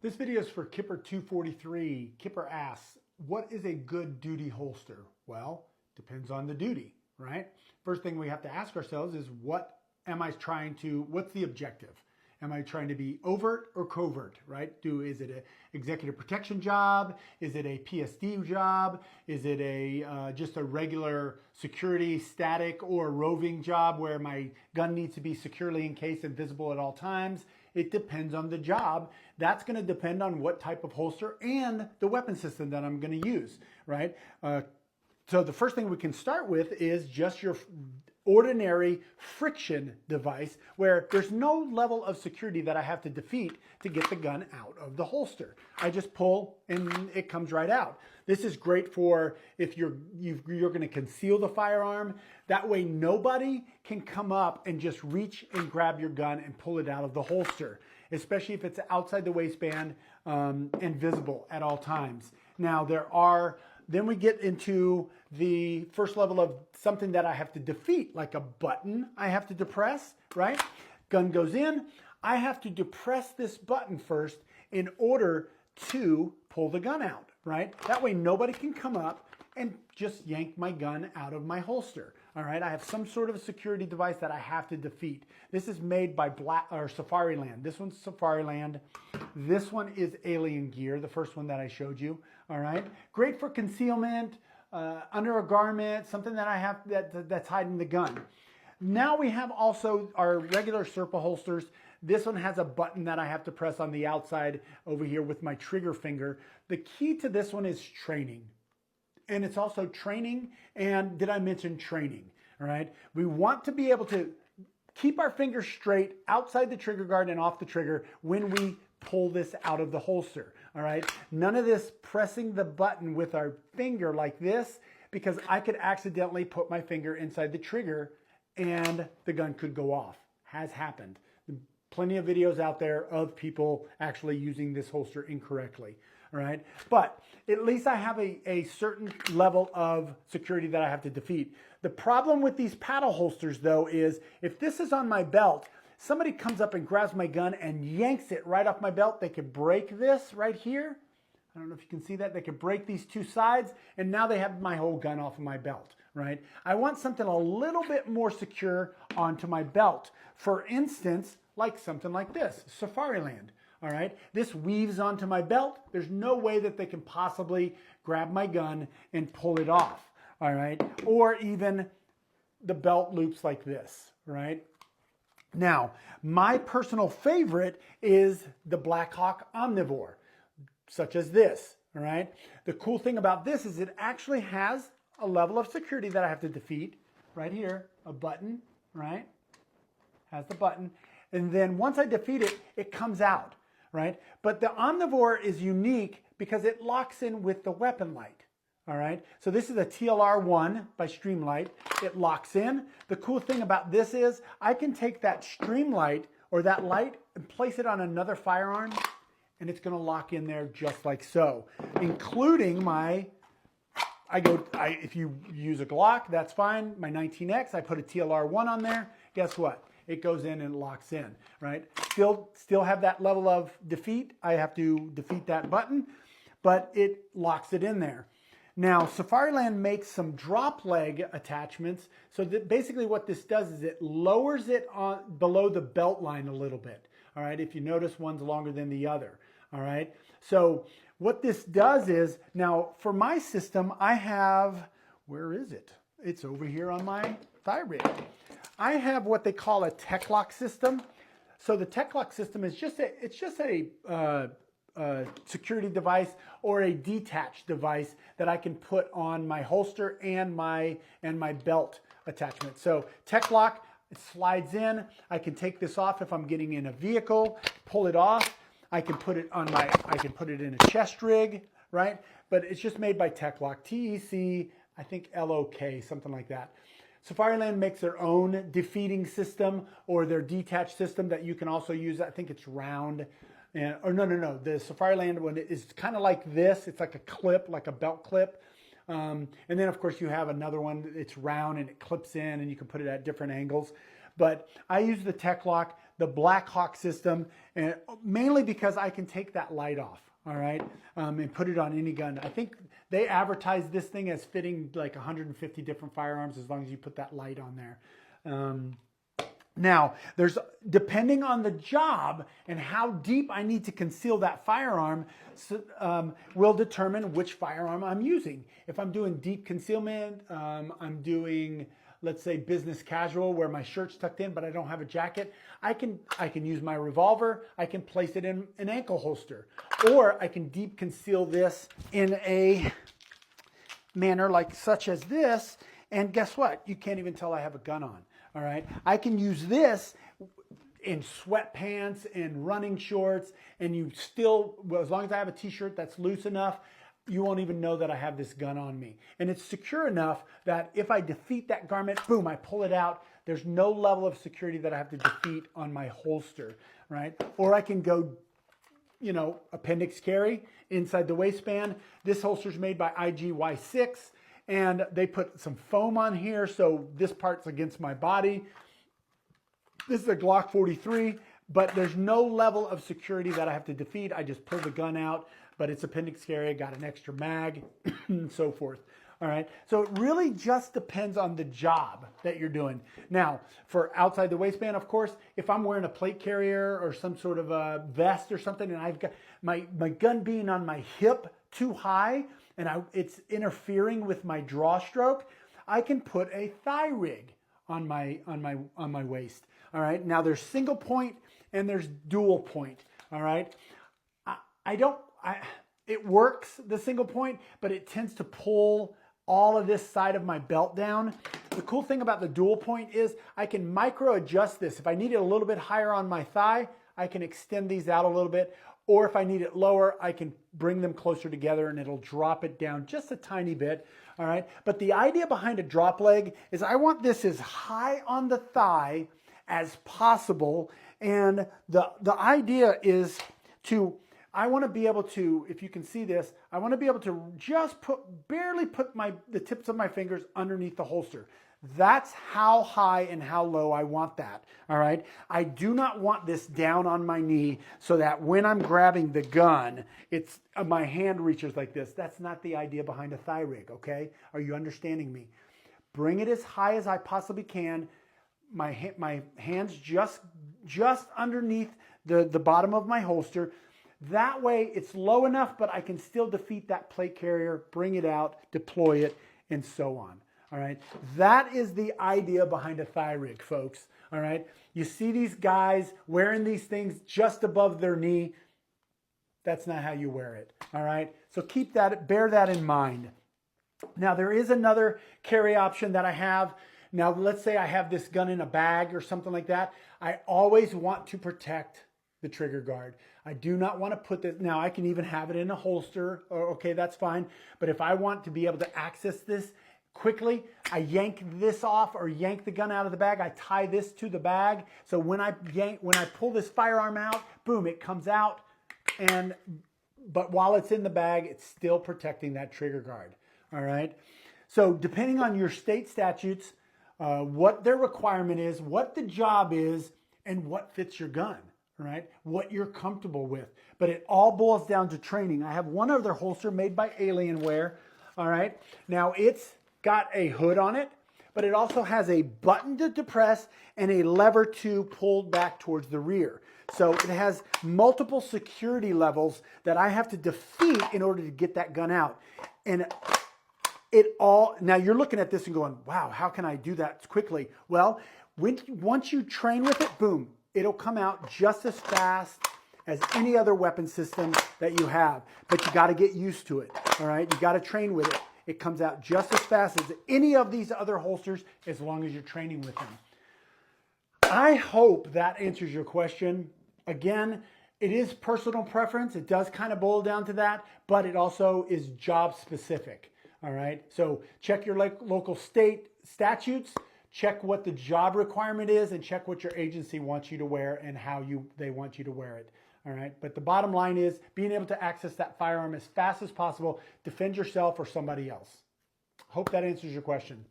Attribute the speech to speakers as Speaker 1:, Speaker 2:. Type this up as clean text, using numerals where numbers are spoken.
Speaker 1: This video is for Kipper 243. Kipper asks, what is a good duty holster? Well, depends on the duty, right? First thing we have to ask ourselves is what's the objective? Am I trying to be overt or covert, right? Is it an executive protection job? Is it a PSD job? Is it just a regular security static or roving job where my gun needs to be securely encased and visible at all times? It depends on the job. That's going to depend on what type of holster and the weapon system that I'm going to use, right? So the first thing we can start with is just your ordinary friction device where there's no level of security that I have to defeat to get the gun out of the holster. I just pull and it comes right out. This is great for if you're going to conceal the firearm. That way nobody can come up and just reach and grab your gun and pull it out of the holster, especially if it's outside the waistband and visible at all times. Now then we get into the first level of something that I have to defeat, like a button I have to depress, right? Gun goes in. I have to depress this button first in order to pull the gun out, right? That way nobody can come up and just yank my gun out of my holster. All right, I have some sort of a security device that I have to defeat. This is made by Safariland. This one's Safariland. This one is Alien Gear, the first one that I showed you. All right, great for concealment, under a garment, something that I have that's hiding the gun. Now we have also our regular Serpa holsters. This one has a button that I have to press on the outside over here with my trigger finger. The key to this one is training. And it's also training, and did I mention training? All right, we want to be able to keep our fingers straight outside the trigger guard and off the trigger when we pull this out of the holster. All right, none of this pressing the button with our finger like this, because I could accidentally put my finger inside the trigger and the gun could go off. Has happened. Plenty of videos out there of people actually using this holster incorrectly. All right, but at least I have a certain level of security that I have to defeat. The problem with these paddle holsters, though, is if this is on my belt, somebody comes up and grabs my gun and yanks it right off my belt. They could break this right here. I don't know if you can see that. They could break these two sides, and now they have my whole gun off of my belt, right? I want something a little bit more secure onto my belt. For instance, like something like this, Safariland. All right, this weaves onto my belt. There's no way that they can possibly grab my gun and pull it off. All right, or even the belt loops like this, right? Now, my personal favorite is the Blackhawk Omnivore, such as this, all right? The cool thing about this is it actually has a level of security that I have to defeat right here, a button, right? Has the button. And then once I defeat it, it comes out. Right? But the Omnivore is unique because it locks in with the weapon light. All right? So this is a TLR1 by Streamlight. It locks in. The cool thing about this is I can take that Streamlight or that light and place it on another firearm, and it's going to lock in there just like so, including if you use a Glock, that's fine. My 19X, I put a TLR1 on there. Guess what? It goes in and locks in, right? Still have that level of defeat. I have to defeat that button, but it locks it in there. Now, Safariland makes some drop leg attachments. So that basically what this does is it lowers it on below the belt line a little bit. All right, if you notice, one's longer than the other. All right, so what this does is, now for my system, I have, where is it? It's over here on my thigh rig. I have what they call a TechLock system. So the TechLock system is just a security device or a detached device that I can put on my holster and my belt attachment. So TechLock, it slides in. I can take this off if I'm getting in a vehicle, pull it off. I can put it in a chest rig, right? But it's just made by TechLock, TEC, I think LOK, something like that. Safariland makes their own defeating system or their detached system that you can also use. I think it's round. Or no. The Safariland one is kind of like this. It's like a clip, like a belt clip. And then, of course, you have another one. It's round and it clips in and you can put it at different angles. But I use the TechLock. the Blackhawk system, and mainly because I can take that light off, all right, and put it on any gun. I think they advertise this thing as fitting like 150 different firearms as long as you put that light on there. Now, depending on the job and how deep I need to conceal that firearm, will determine which firearm I'm using. If I'm doing deep concealment, I'm doing, let's say, business casual where my shirt's tucked in but I don't have a jacket, I can use my revolver. I can place it in an ankle holster, or I can deep conceal this in a manner like such as this, and guess what? You can't even tell I have a gun on. All right, I can use this in sweatpants and running shorts, and you still, well, as long as I have a t-shirt that's loose enough, you won't even know that I have this gun on me. And it's secure enough that if I defeat that garment, boom, I pull it out. There's no level of security that I have to defeat on my holster, right? Or I can go, you know, appendix carry inside the waistband. This holster's made by IGY6. And they put some foam on here, so this part's against my body. This is a Glock 43, but there's no level of security that I have to defeat. I just pull the gun out, but it's appendix carry. I got an extra mag, and so forth. All right, so it really just depends on the job that you're doing. Now, for outside the waistband, of course, if I'm wearing a plate carrier or some sort of a vest or something, and I've got my gun being on my hip too high, and it's interfering with my draw stroke, I can put a thigh rig on my waist. All right. Now there's single point and there's dual point. All right. It works, the single point, but it tends to pull all of this side of my belt down. The cool thing about the dual point is I can micro adjust this. If I need it a little bit higher on my thigh, I can extend these out a little bit. Or if I need it lower, I can bring them closer together and it'll drop it down just a tiny bit, all right? But the idea behind a drop leg is I want this as high on the thigh as possible. And the idea is I want to be able to, if you can see this, I want to be able to just barely put the tips of my fingers underneath the holster. That's how high and how low I want that, all right? I do not want this down on my knee so that when I'm grabbing the gun, my hand reaches like this. That's not the idea behind a thigh rig, okay? Are you understanding me? Bring it as high as I possibly can. My hands just underneath the bottom of my holster. That way it's low enough, but I can still defeat that plate carrier, bring it out, deploy it, and so on. All right, that is the idea behind a thigh rig, folks. All right, you see these guys wearing these things just above their knee. That's not how you wear it. All right, so bear that in mind. Now, there is another carry option that I have. Now, let's say I have this gun in a bag or something like that. I always want to protect the trigger guard. I do not want to put this, now I can even have it in a holster, okay, that's fine. But if I want to be able to access this quickly, I yank this off or yank the gun out of the bag. I tie this to the bag. So when I pull this firearm out, boom, it comes out. But while it's in the bag, it's still protecting that trigger guard. All right. So depending on your state statutes, what their requirement is, what the job is, and what fits your gun. All right. What you're comfortable with. But it all boils down to training. I have one other holster made by Alienware. All right. Now it's got a hood on it, but it also has a button to depress and a lever to pull back towards the rear. So it has multiple security levels that I have to defeat in order to get that gun out. And now you're looking at this and going, wow, how can I do that quickly? Well, once you train with it, boom, it'll come out just as fast as any other weapon system that you have. But you got to get used to it, all right? You got to train with it. It comes out just as fast as any of these other holsters as long as you're training with them. I hope that answers your question. Again, it is personal preference. It does kind of boil down to that, but it also is job specific. All right. So check your local state statutes, check what the job requirement is, and check what your agency wants you to wear and how they want you to wear it. All right. But the bottom line is being able to access that firearm as fast as possible, defend yourself or somebody else. Hope that answers your question.